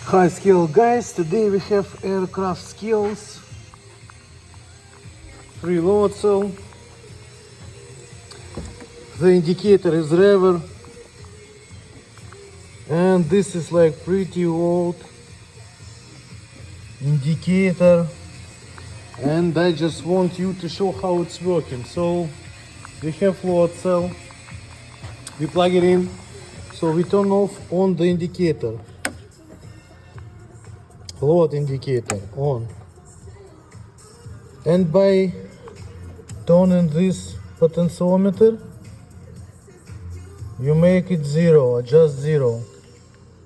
High skill guys, today we have aircraft skills, 3 load cell, the indicator is Revere, and this is like pretty old indicator, and I just want you to show how it's working. So we have load cell, we plug it in, so we turn off on the indicator. Load indicator on, and by turning this potentiometer you make it 0, adjust 0.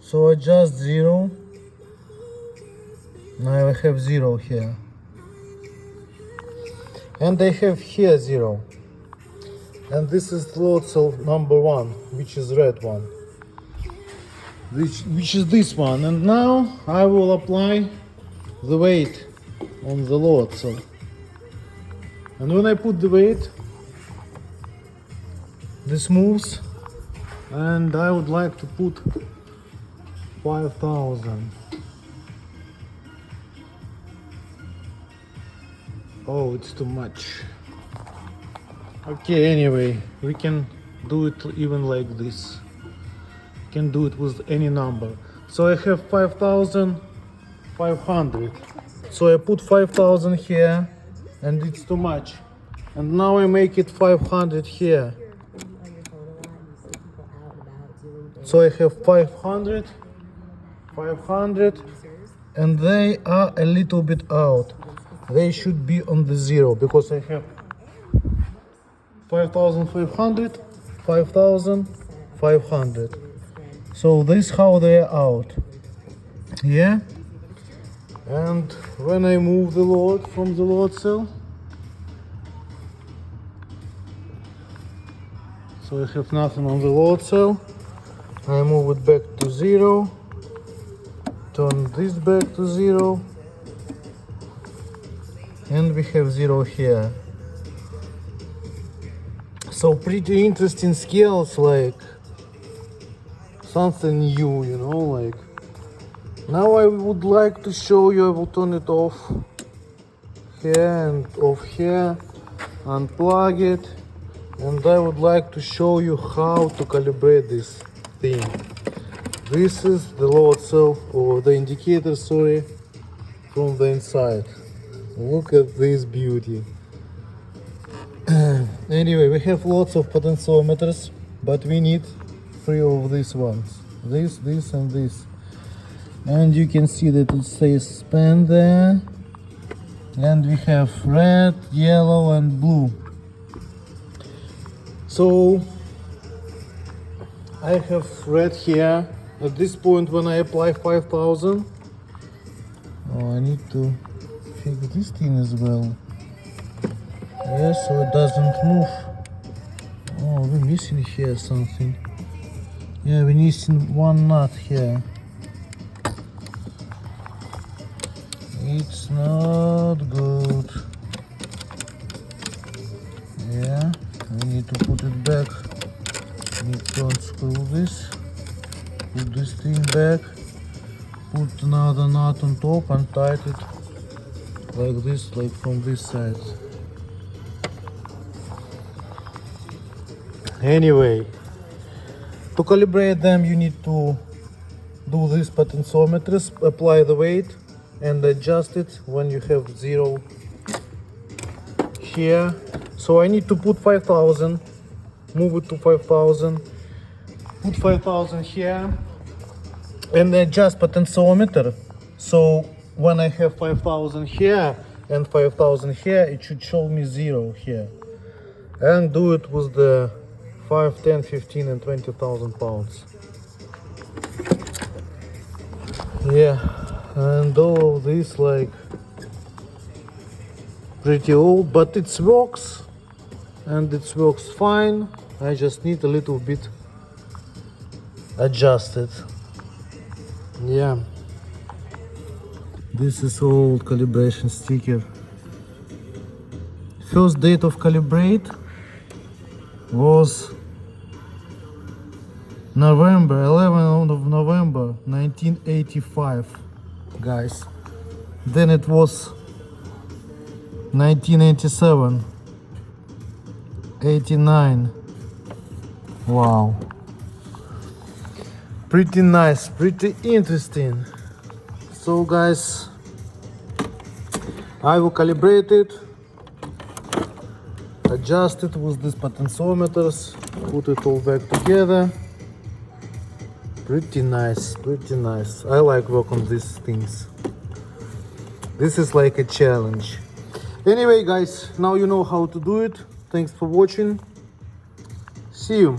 So adjust 0, now I have 0 here, and I have here 0, and this is load cell number 1, which is red one, which is this one. And now I will apply the weight on the load cell, and when I put the weight, this moves, and I would like to put 5,000. Oh, it's too much. Okay, anyway, we can do it even like this. Can do it with any number. So I have 5,500. So I put 5,000 here, and it's too much. And now I make it 500 here. So I have 500, 500, and they are a little bit out. They should be on the 0 because I have 5,500, 5,500. So this is how they are out. Yeah. And when I move the load from the load cell, so I have nothing on the load cell, I move it back to 0, turn this back to 0, and we have 0 here. So pretty interesting scales, like something new, you know, like. Now I would like to show you, I will turn it off here and off here, unplug it, and I would like to show you how to calibrate this thing. This is the load cell, or the indicator, sorry, from the inside. Look at this beauty. Anyway, we have lots of potentiometers, but we need 3 of these ones. This, and this. And you can see that it says span there. And we have red, yellow, and blue. So I have red here. At this point, when I apply 5,000, oh, I need to fix this thing as well. Yeah, so it doesn't move. Oh, we're missing here something. Yeah, we're missing one nut here. It's not good. Yeah, we need to put it back. We need to unscrew this. Put this thing back. Put another nut on top and tighten it like this, like from this side. Anyway, to calibrate them, you need to do these potentiometers, apply the weight, and adjust it when you have 0 here. So I need to put 5,000, move it to 5,000, put 5,000 here, and adjust potentiometer. So when I have 5,000 here and 5,000 here, it should show me 0 here. And do it with the 5, 10, 15, and 20,000 pounds. Yeah, and all of this like pretty old, but it works, and it works fine. I just need a little bit adjusted. Yeah. This is old calibration sticker. First date of calibrate was November, 11th of November 1985, guys. Then it was 1987, 89. Wow. Pretty nice, pretty interesting. So guys, I will calibrate it, adjust it with these potentiometers, put it all back together. Pretty nice, pretty nice. I like work on these things. This is like a challenge. Anyway guys, now you know how to do it. Thanks for watching. See you.